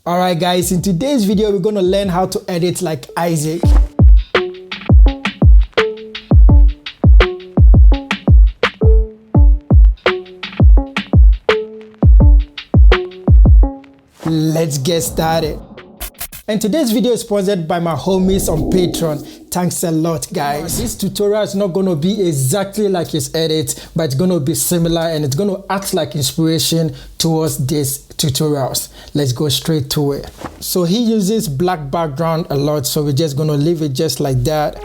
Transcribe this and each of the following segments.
Alright guys, in today's video we're going to learn how to edit like Isaac. Let's get started. And today's video is sponsored by my homies on Patreon. Thanks a lot, guys. This tutorial is not going to be exactly like his edit, but it's going to be similar and it's going to act like inspiration towards these tutorials. Let's go straight to it. So he uses black background a lot, so we're just going to leave it just like that.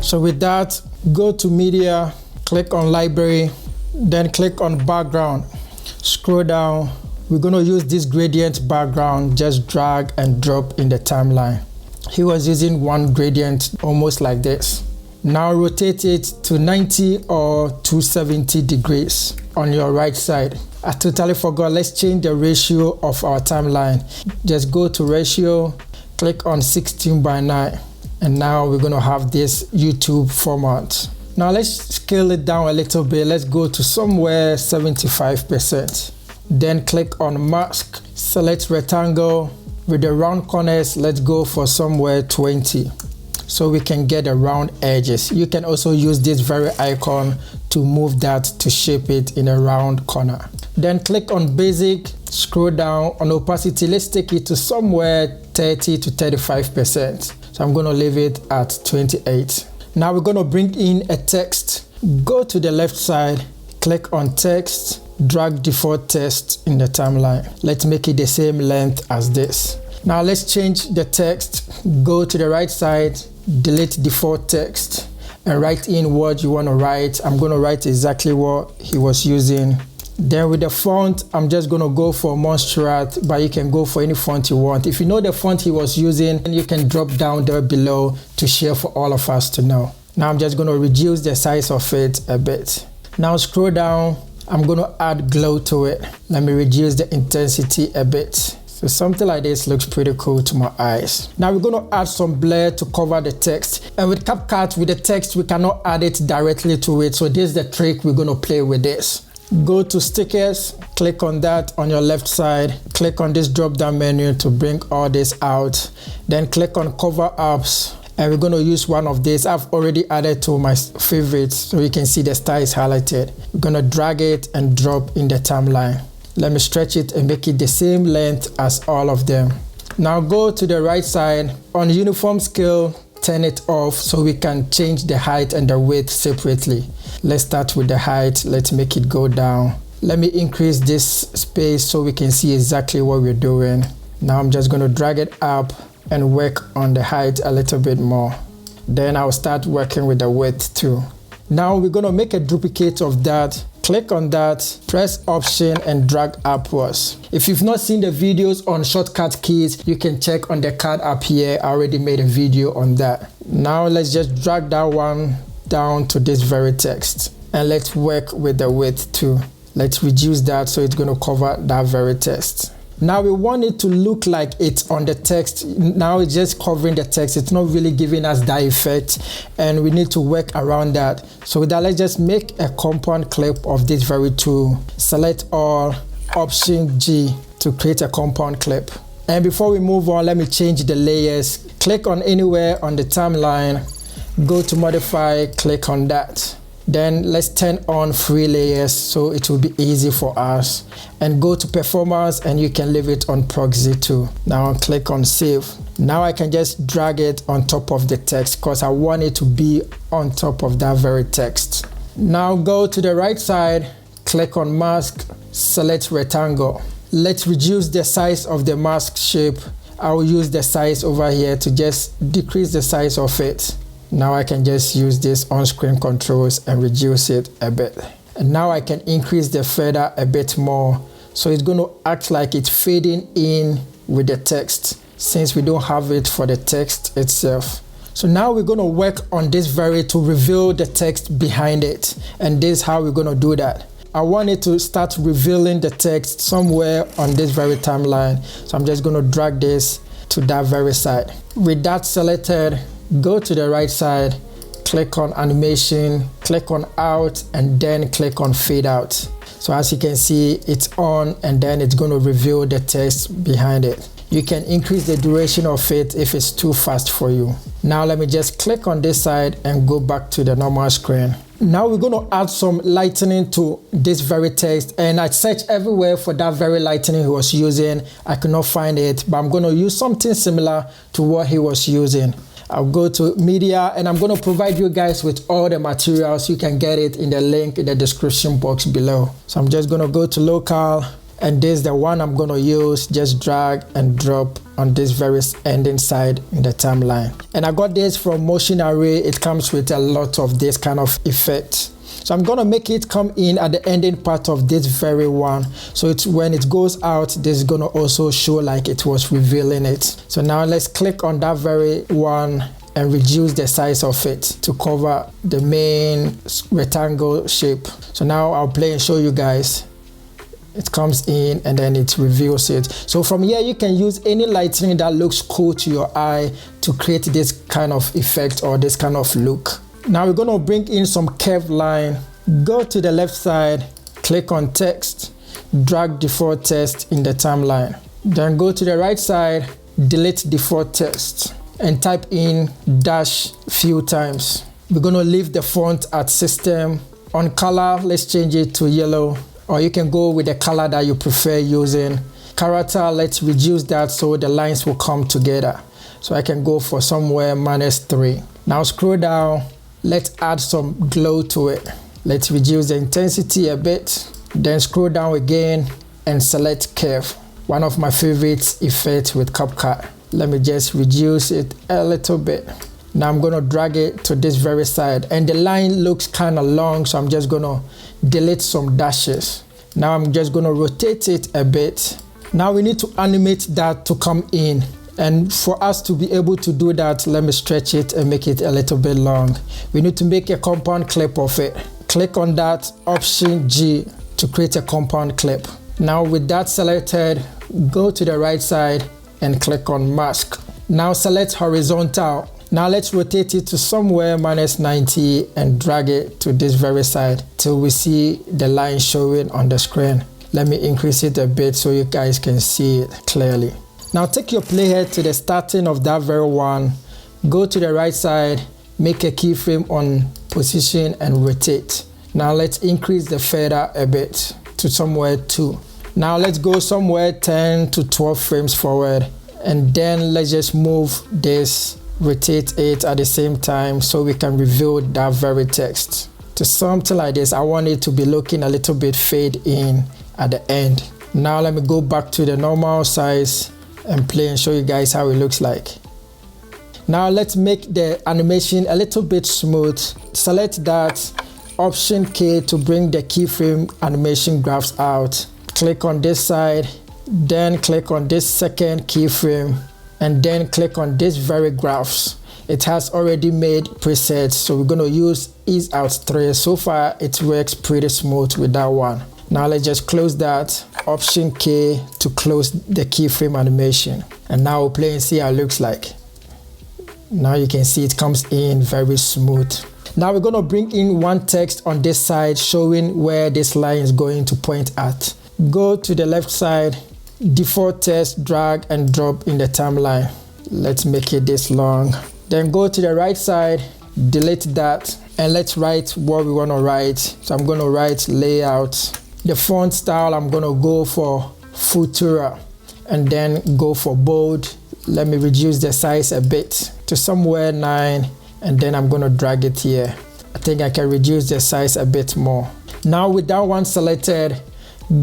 So with that, go to media, click on library, then click on background. Scroll down. We're going to use this gradient background, just drag and drop in the timeline. He was using one gradient almost like this. Now rotate it to 90 or 270 degrees on your right side. I totally forgot, let's change the ratio of our timeline. Just go to ratio, click on 16:9, and now we're going to have this YouTube format. Now let's scale it down a little bit. Let's go to somewhere 75%. Then click on mask, select rectangle. With the round corners, let's go for somewhere 20 so we can get the round edges. You can also use this very icon to move that to shape it in a round corner. Then click on basic, scroll down on opacity. Let's take it to somewhere 30 to 35%. So I'm going to leave it at 28. Now we're going to bring in a text. Go to the left side, click on text, drag default text in the timeline. Let's make it the same length as this. Now let's change the text. Go to the right side, delete default text, and write in what you want to write. I'm going to write exactly what he was using. Then with the font, I'm just going to go for Montserrat, but you can go for any font you want. If you know the font he was using, you can drop down there below to share for all of us to know. Now I'm just going to reduce the size of it a bit. Now scroll down. I'm going to add glow to it. Let me reduce the intensity a bit. So something like this looks pretty cool to my eyes. Now we're going to add some blur to cover the text. And with CapCut, with the text, we cannot add it directly to it. So this is the trick we're going to play with this. Go to stickers, click on that on your left side. Click on this drop down menu to bring all this out. Then click on cover apps. And we're going to use one of these. I've already added to my favorites so you can see the star is highlighted. We're going to drag it and drop in the timeline. Let me stretch it and make it the same length as all of them. Now go to the right side. On uniform scale, turn it off so we can change the height and the width separately. Let's start with the height. Let's make it go down. Let me increase this space so we can see exactly what we're doing. Now I'm just going to drag it up and work on the height a little bit more. Then I'll start working with the width too. Now we're going to make a duplicate of that. Click on that, press Option and drag upwards. If you've not seen the videos on shortcut keys, you can check on the card up here. I already made a video on that. Now let's just drag that one down to this very text. And let's work with the width too. Let's reduce that so it's going to cover that very text. Now we want it to look like it's on the text. Now it's just covering the text. It's not really giving us that effect, and we need to work around that. So with that, let's just make a compound clip of this very tool. Select all, Option G to create a compound clip. And before we move on, let me change the layers. Click on anywhere on the timeline, go to modify, click on that. Then let's turn on free layers so it will be easy for us. And go to performance and you can leave it on proxy too. Now click on save. Now I can just drag it on top of the text because I want it to be on top of that very text. Now go to the right side, click on mask, select rectangle. Let's reduce the size of the mask shape. I will use the size over here to just decrease the size of it. Now I can just use this on-screen controls and reduce it a bit. And now I can increase the feather a bit more. So it's going to act like it's fading in with the text since we don't have it for the text itself. So now we're going to work on this very to reveal the text behind it. And this is how we're going to do that. I want it to start revealing the text somewhere on this very timeline. So I'm just going to drag this to that very side. With that selected, go to the right side, click on animation, click on out, and then click on fade out. So as you can see, it's on, and then it's going to reveal the text behind it. You can increase the duration of it if it's too fast for you. Now let me just click on this side and go back to the normal screen. Now we're going to add some lightening to this very text, and I searched everywhere for that very lightening he was using. I could not find it, but I'm going to use something similar to what he was using. I'll go to media, and I'm going to provide you guys with all the materials. You can get it in the link in the description box below. So I'm just going to go to local, and this is the one I'm going to use. Just drag and drop on this very ending side in the timeline. And I got this from Motion Array. It comes with a lot of this kind of effect. So I'm going to make it come in at the ending part of this very one. So it's when it goes out, this is going to also show like it was revealing it. So now let's click on that very one and reduce the size of it to cover the main rectangle shape. So now I'll play and show you guys. It comes in and then it reveals it. So from here, you can use any lightning that looks cool to your eye to create this kind of effect or this kind of look. Now we're going to bring in some curved line. Go to the left side, click on text, drag default text in the timeline. Then go to the right side, delete default text, and type in dash few times. We're going to leave the font at system. On color, let's change it to yellow, or you can go with the color that you prefer using. Character, let's reduce that so the lines will come together. So I can go for somewhere -3. Now scroll down, let's add some glow to it. Let's reduce the intensity a bit. Then scroll down again and select curve. One of my favorite effects with CapCut. Let me just reduce it a little bit. Now I'm gonna drag it to this very side, and the line looks kind of long, so I'm just gonna delete some dashes. Now I'm just gonna rotate it a bit. Now we need to animate that to come in, and for us to be able to do that, let me stretch it and make it a little bit long. We need to make a compound clip of it. Click on that, Option G to create a compound clip. Now with that selected, go to the right side and click on mask. Now select horizontal. Now let's rotate it to somewhere -90 and drag it to this very side till we see the line showing on the screen. Let me increase it a bit so you guys can see it clearly. Now take your playhead to the starting of that very one. Go to the right side, make a keyframe on position and rotate. Now let's increase the feather a bit to somewhere 2. Now let's go somewhere 10 to 12 frames forward, and then let's just move this, rotate it at the same time so we can reveal that very text to something like this. I want it to be looking a little bit fade in at the end. Now let me go back to the normal size and play and show you guys how it looks like. Now let's make the animation a little bit smooth. Select that, Option K to bring the keyframe animation graphs out. Click on this side, then click on this second keyframe, and then click on this very graphs. It has already made presets, so we're going to use ease out 3. So far it works pretty smooth with that one. Now let's just close that, Option K to close the keyframe animation, and now we'll play and see how it looks like. Now you can see it comes in very smooth. Now we're going to bring in one text on this side showing where this line is going to point at. Go to the left side, default text, drag and drop in the timeline. Let's make it this long. Then go to the right side, delete that, and let's write what we want to write. So I'm going to write layout. The font style, I'm going to go for Futura and then go for bold. Let me reduce the size a bit to somewhere 9, and then I'm going to drag it here. I think I can reduce the size a bit more. Now with that one selected,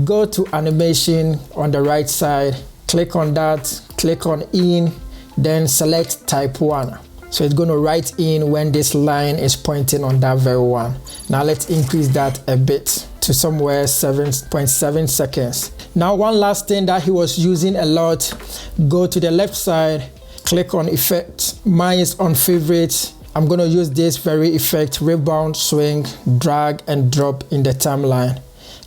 go to animation on the right side, click on that, click on in, then select type 1. So it's going to write in when this line is pointing on that very one. Now let's increase that a bit to somewhere 7.7 seconds. Now one last thing that he was using a lot, go to the left side, click on effect. Mine is on favorites. I'm going to use this very effect, rebound, swing, drag and drop in the timeline.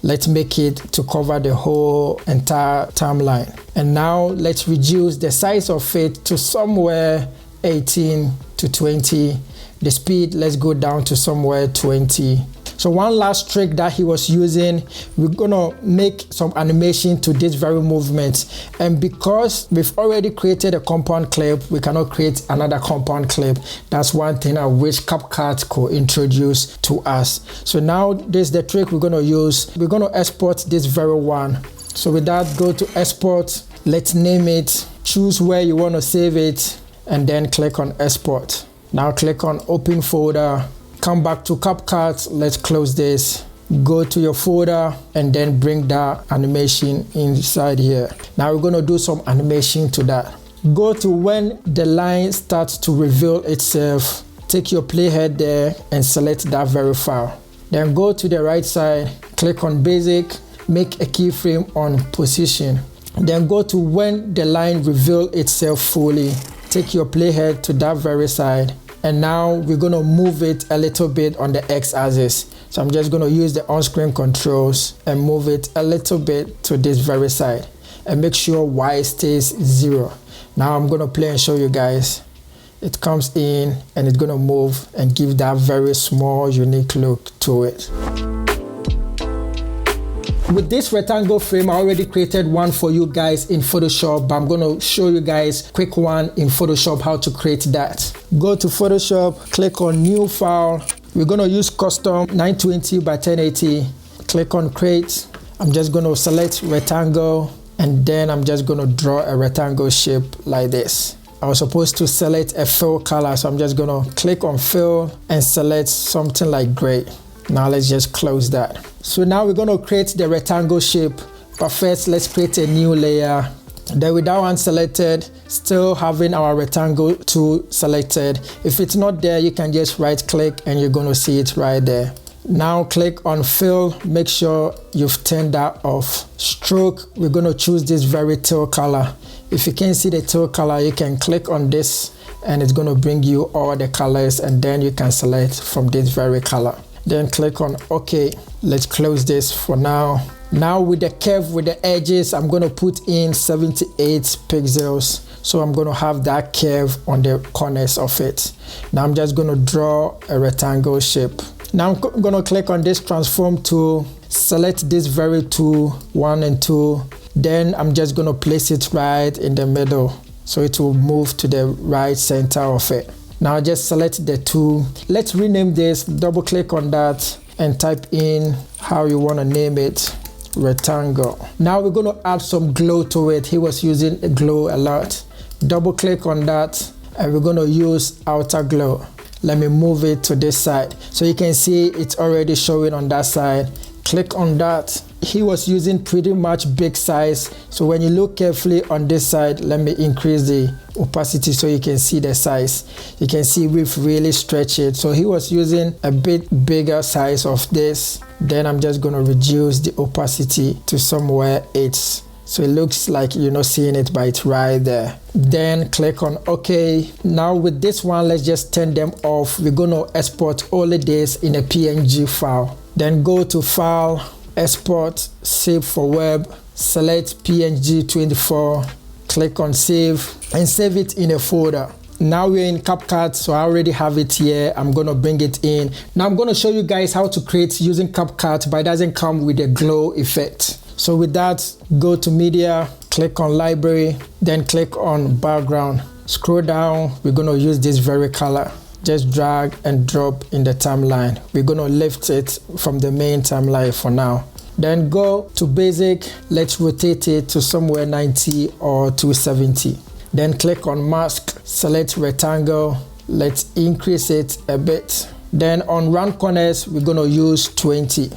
Let's make it to cover the whole entire timeline. And now let's reduce the size of it to somewhere 18 to 20. The speed, let's go down to somewhere 20. So one last trick that he was using, we're gonna make some animation to this very movement. And because we've already created a compound clip, we cannot create another compound clip. That's one thing I wish CapCut could introduce to us. So now this is the trick we're gonna use. We're gonna export this very one. So with that, go to export, let's name it, choose where you wanna save it, and then click on export. Now click on open folder. Come back to CapCut, let's close this. Go to your folder and then bring that animation inside here. Now we're gonna do some animation to that. Go to when the line starts to reveal itself. Take your playhead there and select that very file. Then go to the right side, click on basic, make a keyframe on position. Then go to when the line reveal itself fully. Take your playhead to that very side. And now we're gonna move it a little bit on the x-axis. So I'm just gonna use the on-screen controls and move it a little bit to this very side. And make sure Y stays 0. Now I'm gonna play and show you guys. It comes in and it's gonna move and give that very small, unique look to it. With this rectangle frame, I already created one for you guys in Photoshop, but I'm gonna show you guys quick one in Photoshop how to create that. Go to Photoshop, click on new file. We're gonna use custom 920 by 1080. Click on create. I'm just gonna select rectangle and then I'm just gonna draw a rectangle shape like this. I was supposed to select a fill color, so I'm just gonna click on fill and select something like gray. Now let's just close that. So now we're gonna create the rectangle shape, but first let's create a new layer. Then with that one selected, still having our rectangle tool selected. If it's not there, you can just right click and you're gonna see it right there. Now click on fill, make sure you've turned that off. Stroke, we're gonna choose this very teal color. If you can't see the teal color, you can click on this and it's gonna bring you all the colors and then you can select from this very color. Then click on OK. Let's close this for now. Now with the curve, with the edges, I'm gonna put in 78 pixels. So I'm gonna have that curve on the corners of it. Now I'm just gonna draw a rectangle shape. Now I'm gonna click on this transform tool, select this very tool, 1 and 2. Then I'm just gonna place it right in the middle. So it will move to the right center of it. Now just select the tool. Let's rename this, double click on that and type in how you want to name it, rectangle. Now we're going to add some glow to it. He was using a glow a lot. Double click on that and we're going to use outer glow. Let me move it to this side. So you can see it's already showing on that side. Click on that. He was using pretty much big size. So when you look carefully on this side, let me increase the opacity so you can see the size. You can see we've really stretched it. So he was using a bit bigger size of this. Then I'm just going to reduce the opacity to somewhere 8. So it looks like you're not seeing it, but it's right there. Then click on OK. Now with this one, let's just turn them off. We're going to export all of this in a PNG file. Then go to File, Export, Save for Web, select PNG 24, click on Save, and save it in a folder. Now we're in CapCut, so I already have it here. I'm gonna bring it in. Now I'm gonna show you guys how to create using CapCut, but it doesn't come with a glow effect. So with that, go to Media, click on Library, then click on Background. Scroll down, we're gonna use this very color. Just drag and drop in the timeline. We're gonna lift it from the main timeline for now. Then go to Basic, let's rotate it to somewhere 90 or 270. Then click on Mask, select Rectangle, let's increase it a bit. Then on Round Corners, we're gonna use 20.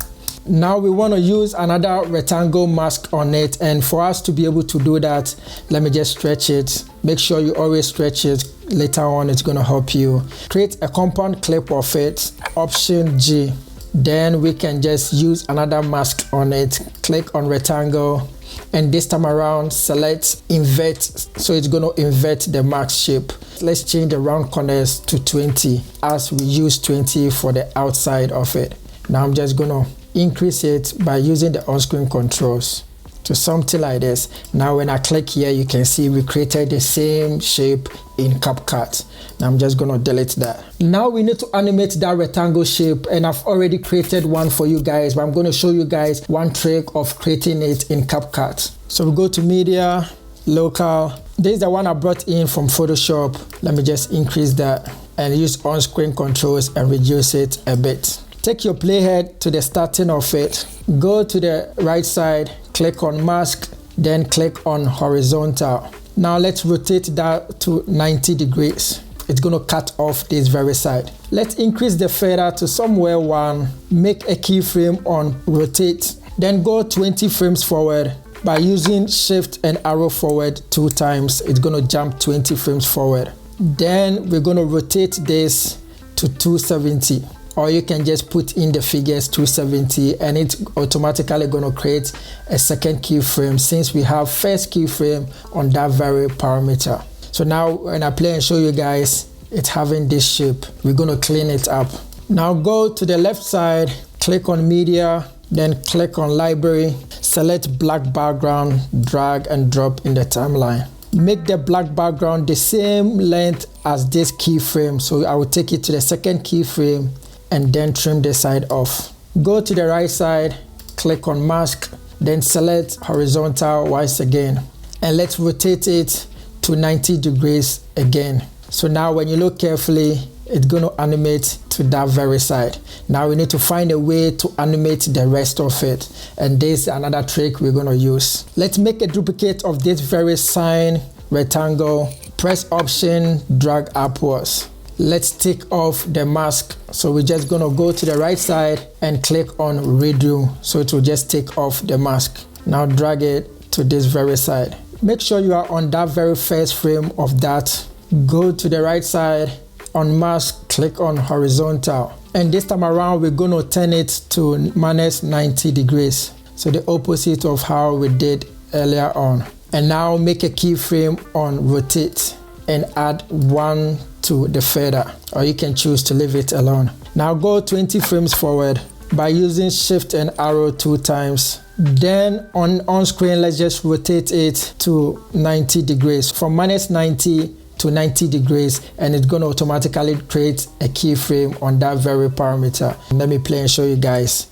Now we wanna use another rectangle mask on it, and for us to be able to do that, let me just stretch it. Make sure you always stretch it. Later on, it's gonna help you. Create a compound clip of it, Option G. Then we can just use another mask on it. Click on Rectangle, and this time around, select Invert. So it's gonna invert the mask shape. Let's change the round corners to 20, as we use 20 for the outside of it. Now I'm just gonna increase it by using the on-screen controls. to something like this. Now when I click here, you can see we created the same shape in CapCut. Now I'm just going to delete that. Now we need to animate that rectangle shape, and I've already created one for you guys, but I'm going to show you guys one trick of creating it in CapCut. So we go to media, local. This is the one I brought in from Photoshop. Let me just increase that and use on-screen controls and reduce it a bit. Take your playhead to the starting of it. Go to the right side, click on mask, then click on horizontal. Now let's rotate that to 90 degrees. It's going to cut off this very side. Let's increase the feather to somewhere 1. Make a keyframe on rotate. Then go 20 frames forward. By using shift and arrow forward 2 times, it's going to jump 20 frames forward. Then we're going to rotate this to 270. Or you can just put in the figures 270 and it's automatically going to create a second keyframe since we have first keyframe on that very parameter. So now when I play and show you guys, it's having this shape. We're going to clean it up. Now go to the left side, click on media, then click on library, select black background, drag and drop in the timeline. Make the black background the same length as this keyframe. So I will take it to the second keyframe and then trim the side off. Go to the right side, click on mask, then select horizontal once again. And let's rotate it to 90 degrees again. So now when you look carefully, it's going to animate to that very side. Now we need to find a way to animate the rest of it. And this is another trick we're going to use. Let's make a duplicate of this very sign rectangle. Press Option, drag upwards. Let's take off the mask. So we're just going to go to the right side and click on redo. So it will just take off the mask. Now drag it to this very side. Make sure you are on that very first frame of that. Go to the right side, on mask, click on horizontal. And this time around, we're going to turn it to -90 degrees. So the opposite of how we did earlier on. And now make a keyframe on rotate and add 1 to the feather, or you can choose to leave it alone. Now go 20 frames forward by using shift and arrow 2 times. Then on screen, let's just rotate it to 90 degrees, from -90 to 90 degrees, and it's going to automatically create a keyframe on that very parameter. Let me play and show you guys.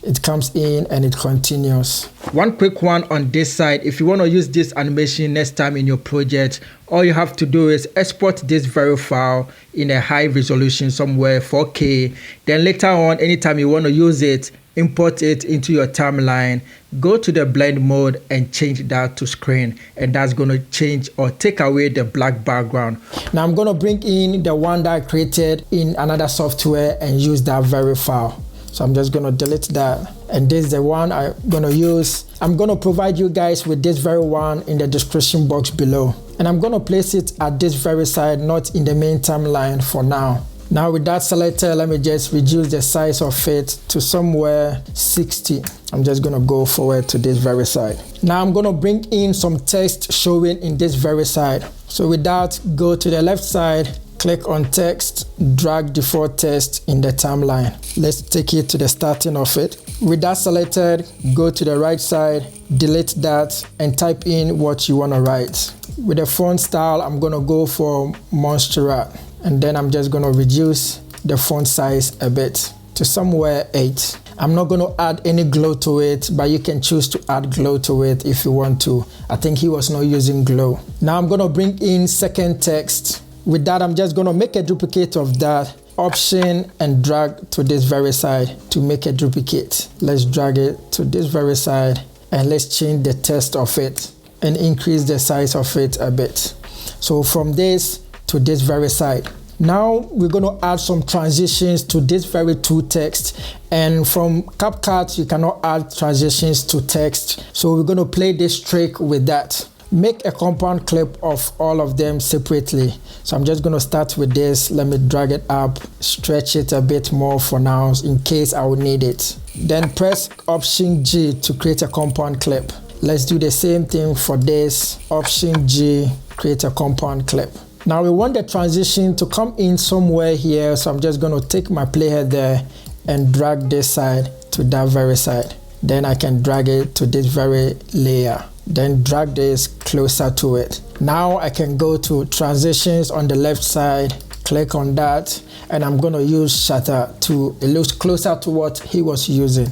It comes in and it continues. One quick one on this side. If you want to use this animation next time in your project, all you have to do is export this very file in a high resolution somewhere, 4K. Then later on, anytime you want to use it, import it into your timeline, go to the blend mode and change that to screen, and that's going to change or take away the black background. Now I'm going to bring in the one that I created in another software and use that very file. So I'm just going to delete that, and this is the one I'm going to use. I'm going to provide you guys with this very one in the description box below, and I'm going to place it at this very side, not in the main timeline for now. Now with that selected, let me just reduce the size of it to somewhere 60. I'm just going to go forward to this very side. Now I'm going to bring in some text showing in this very side. So with that, go to the left side, click on text, drag default text in the timeline. Let's take it to the starting of it. With that selected, go to the right side, delete that, and type in what you want to write. With the font style, I'm going to go for Montserrat. And then I'm just going to reduce the font size a bit to somewhere 8. I'm not going to add any glow to it, but you can choose to add glow to it if you want to. I think he was not using glow. Now I'm going to bring in second text. With that, I'm just going to make a duplicate of that. Option and drag to this very side to make a duplicate. Let's drag it to this very side, and let's change the text of it and increase the size of it a bit. So from this to this very side. Now we're going to add some transitions to this very two text, and from CapCut you cannot add transitions to text, so we're going to play this trick with that. Make a compound clip of all of them separately. So I'm just going to start with this. Let me drag it up, stretch it a bit more for now in case I will need it. Then press Option G to create a compound clip. Let's do the same thing for this. Option G, create a compound clip. Now we want the transition to come in somewhere here, so I'm just going to take my playhead there and drag this side to that very side. then I can drag it to this very layer, then drag this closer to it. Now I can go to transitions on the left side, click on that, and I'm gonna use shutter to, it looks closer to what he was using.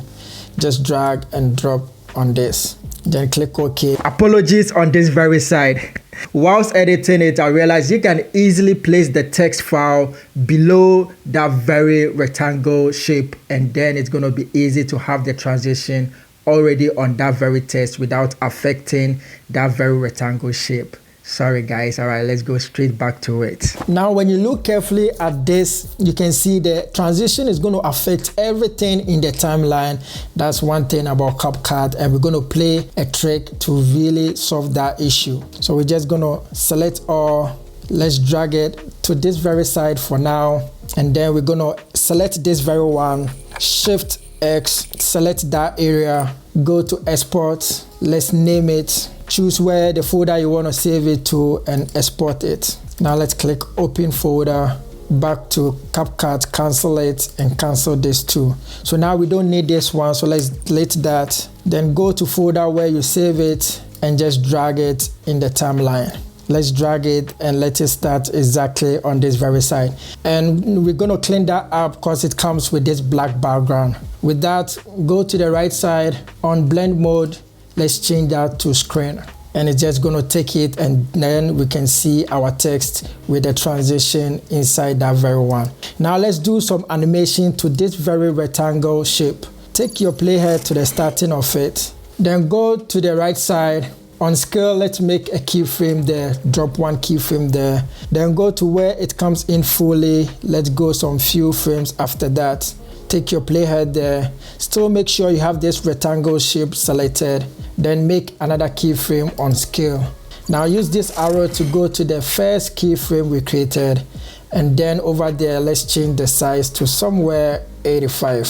Just drag and drop on this, then click OK. Apologies on this very side. Whilst editing it, I realized you can easily place the text file below that very rectangle shape, and then it's going to be easy to have the transition already on that very text without affecting that very rectangle shape. Sorry guys. All right, let's go straight back to it. Now when you look carefully at this, you can see the transition is going to affect everything in the timeline. That's one thing about CapCut, and we're going to play a trick to really solve that issue. So we're just going to select all, let's drag it to this very side for now, and then we're going to select this very one, Shift X, select that area, go to export, let's name it, choose where the folder you want to save it to and export it. Now let's click open folder, back to CapCut, cancel it and cancel this too. So now we don't need this one, so let's delete that. Then go to folder where you save it and just drag it in the timeline. Let's drag it and let it start exactly on this very side. And we're going to clean that up because it comes with this black background. With that, go to the right side on blend mode. Let's change that to screen. And it's just going to take it, and then we can see our text with the transition inside that very one. Now let's do some animation to this very rectangle shape. Take your playhead to the starting of it. Then go to the right side. On scale, let's make a keyframe there, drop one keyframe there. Then go to where it comes in fully. Let's go some few frames after that. Take your playhead there. Still make sure you have this rectangle shape selected. Then make another keyframe on scale. Now use this arrow to go to the first keyframe we created. And then over there, let's change the size to somewhere 85.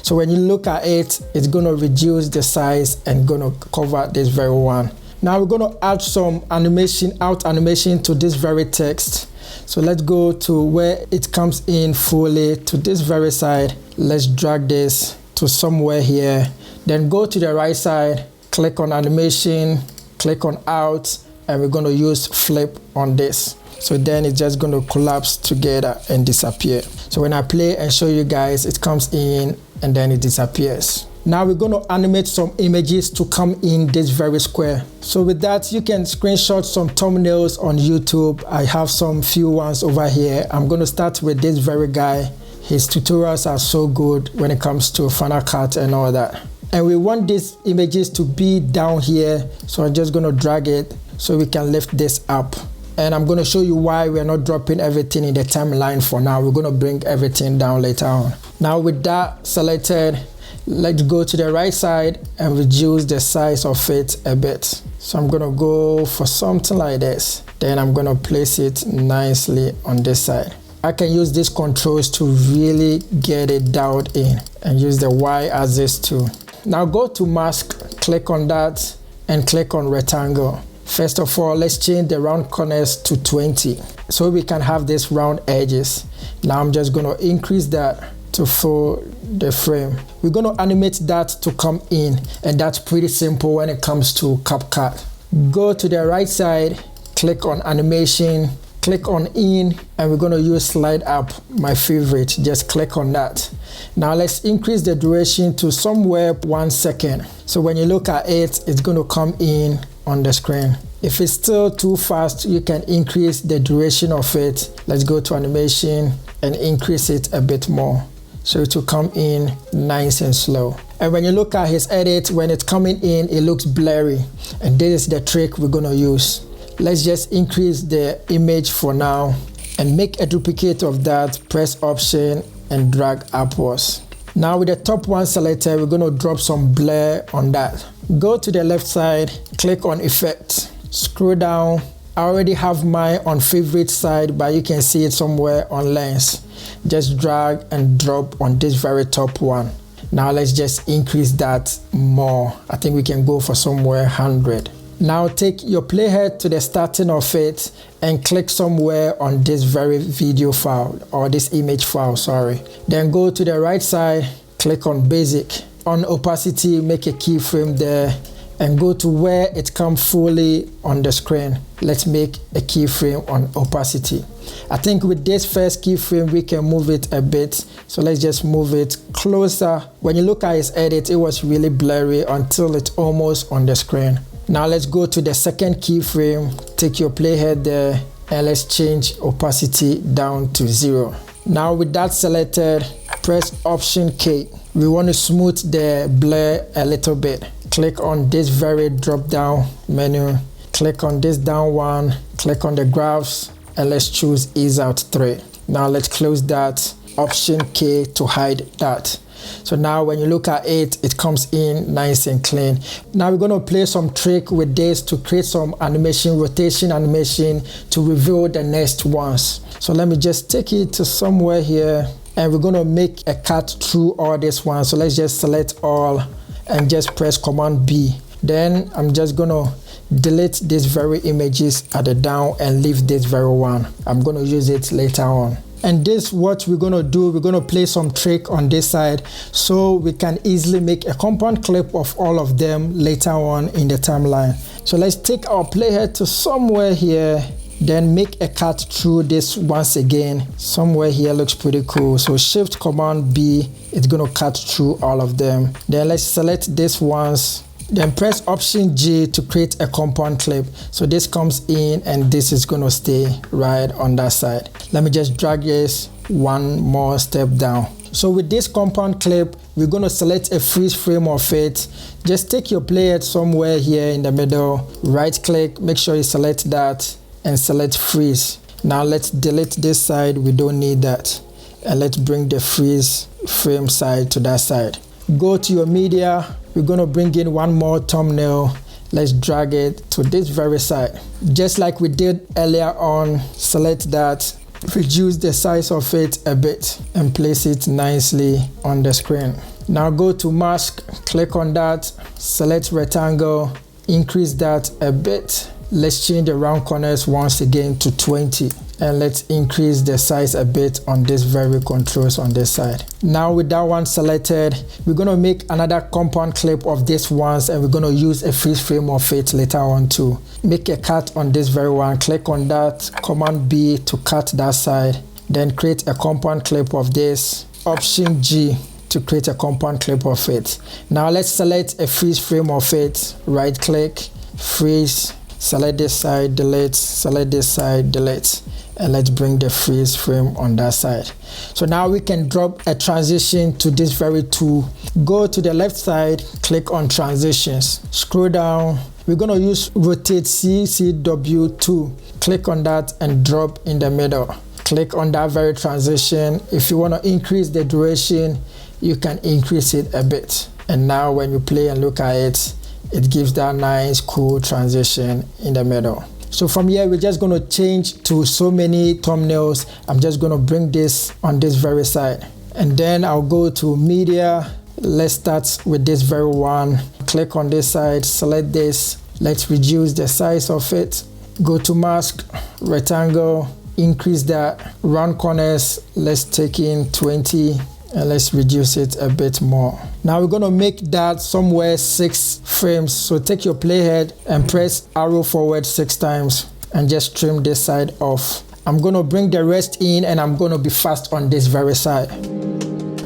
So when you look at it, it's going to reduce the size and going to cover this very one. Now we're going to add some animation, out animation to this very text. So let's go to where it comes in fully to this very side. Let's drag this to somewhere here. Then go to the right side, click on animation, click on out, and we're going to use flip on this. So then it's just going to collapse together and disappear. So when I play and show you guys, it comes in and then it disappears. Now we're going to animate some images to come in this very square. So with that, you can screenshot some thumbnails on YouTube. I have some few ones over here. I'm going to start with this very guy. His tutorials are so good when it comes to Final Cut and all that. And we want these images to be down here. So I'm just going to drag it so we can lift this up. And I'm going to show you why we're not dropping everything in the timeline for now. We're going to bring everything down later on. Now with that selected, let's go to the right side and reduce the size of it a bit. So I'm going to go for something like this. Then I'm going to place it nicely on this side. I can use these controls to really get it dialed in and use the Y axis too. Now go to mask, click on that and click on rectangle. First of all, let's change the round corners to 20 so we can have these round edges. Now I'm just going to increase that to fill the frame. We're going to animate that to come in, and that's pretty simple when it comes to CapCut. Go to the right side, click on animation, click on in, and we're going to use slide up, my favorite. Just click on that. Now let's increase the duration to somewhere 1 second. So when you look at it, it's going to come in on the screen. If it's still too fast, you can increase the duration of it. Let's go to animation and increase it a bit more, so it will come in nice and slow. And when you look at his edit, when it's coming in, it looks blurry. And this is the trick we're going to use. Let's just increase the image for now and make a duplicate of that. Press Option and drag upwards. Now with the top one selected, we're going to drop some blur on that. Go to the left side, click on Effect, scroll down. I already have mine on favorite side, but you can see it somewhere on lens. Just drag and drop on this very top one. Now let's just increase that more. I think we can go for somewhere 100. Now take your playhead to the starting of it and click somewhere on this very video file or this image file, sorry. Then go to the right side, click on basic. on opacity, make a keyframe there, and go to where it comes fully on the screen. Let's make a keyframe on opacity. I think with this first keyframe, we can move it a bit. So let's just move it closer. When you look at his edit, it was really blurry until it's almost on the screen. Now let's go to the second keyframe, take your playhead there, and let's change opacity down to 0. Now with that selected, press Option K. We want to smooth the blur a little bit. Click on this very drop down menu, click on this down one, click on the graphs, and let's choose ease out 3. Now let's close that, Option K to hide that. So now when you look at it, it comes in nice and clean. Now we're going to play some trick with this to create some animation, rotation animation to reveal the next ones. So let me just take it to somewhere here, and we're going to make a cut through all this one. So let's just select all and just press Command B. Then I'm just going to delete these very images at the down and leave this very one. I'm going to use it later on. And this, what we're going to do, we're going to play some trick on this side so we can easily make a compound clip of all of them later on in the timeline. So let's take our playhead to somewhere here, then make a cut through this once again. Somewhere here looks pretty cool. So Shift Command B, it's going to cut through all of them. Then let's select this once. Then press Option G to create a compound clip. So this comes in and this is going to stay right on that side. Let me just drag this one more step down. So with this compound clip, we're going to select a freeze frame of it. Just take your playhead somewhere here in the middle, right click, make sure you select that and select freeze. Now let's delete this side, we don't need that. And let's bring the freeze frame side to that side. Go to your media. We're going to bring in one more thumbnail. Let's drag it to this very side. Just like we did earlier on, select that, reduce the size of it a bit and place it nicely on the screen. Now go to mask, click on that, select rectangle, increase that a bit. Let's change the round corners once again to 20. And let's increase the size a bit on this very controls on this side. Now with that one selected, we're going to make another compound clip of this ones, and we're going to use a freeze frame of it later on to make a cut on this very one. Click on that, Command B to cut that side, then create a compound clip of this, Option G to create a compound clip of it. Now let's select a freeze frame of it, right click, freeze, select this side, delete, select this side, delete. And let's bring the freeze frame on that side. So now we can drop a transition to this very tool. Go to the left side, click on transitions, scroll down. We're going to use rotate CCW2. Click on that and drop in the middle. Click on that very transition. If you want to increase the duration, you can increase it a bit. And now when you play and look at it, it gives that nice cool transition in the middle. So from here, we're just going to change to so many thumbnails. I'm just going to bring this on this very side. And then I'll go to media. Let's start with this very one. Click on this side, select this. Let's reduce the size of it. Go to mask, rectangle, increase that. Round corners, let's take in 20. And let's reduce it a bit more. Now we're going to make that somewhere 6 frames. So take your playhead and press arrow forward 6 times and just trim this side off. I'm going to bring the rest in and I'm going to be fast on this very side.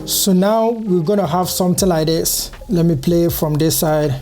So now we're going to have something like this. Let me play from this side.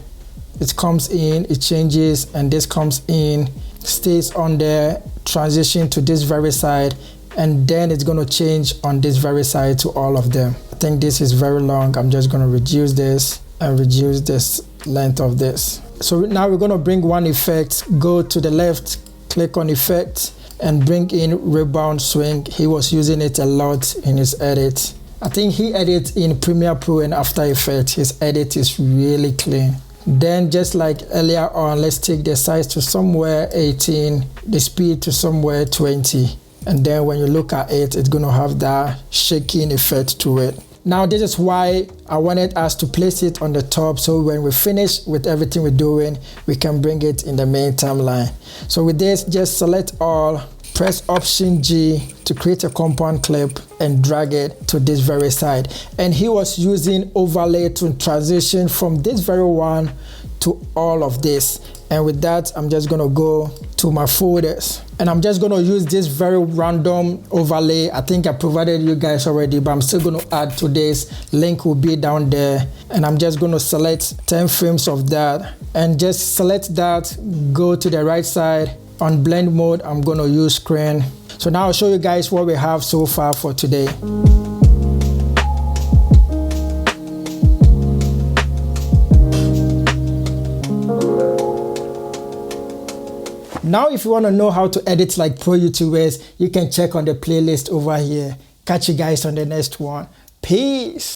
It comes in, it changes, and this comes in, stays on there, transition to this very side, and then it's going to change on this very side to all of them. I think this is very long. I'm just going to reduce this and reduce this length of this. So now we're going to bring one effect. Go to the left, click on effect, and bring in rebound swing. He was using it a lot in his edit. I think he edits in Premiere Pro and After Effects. His edit is really clean. Then just like earlier on, let's take the size to somewhere 18, the speed to somewhere 20. And then when you look at it, it's going to have that shaking effect to it. Now this is why I wanted us to place it on the top, so when we finish with everything we're doing, we can bring it in the main timeline. So with this, just select all, Press Option G to create a compound clip and drag it to this very side. And he was using overlay to transition from this very one to all of this. And with that, I'm just gonna go to my folders and I'm just gonna use this very random overlay. I think I provided you guys already, but I'm still gonna add to this. Link will be down there. And I'm just gonna select 10 frames of that and just select that, go to the right side. On blend mode, I'm gonna use screen. So now I'll show you guys what we have so far for today. Now, if you want to know how to edit like pro YouTubers, you can check on the playlist over here. Catch you guys on the next one. Peace.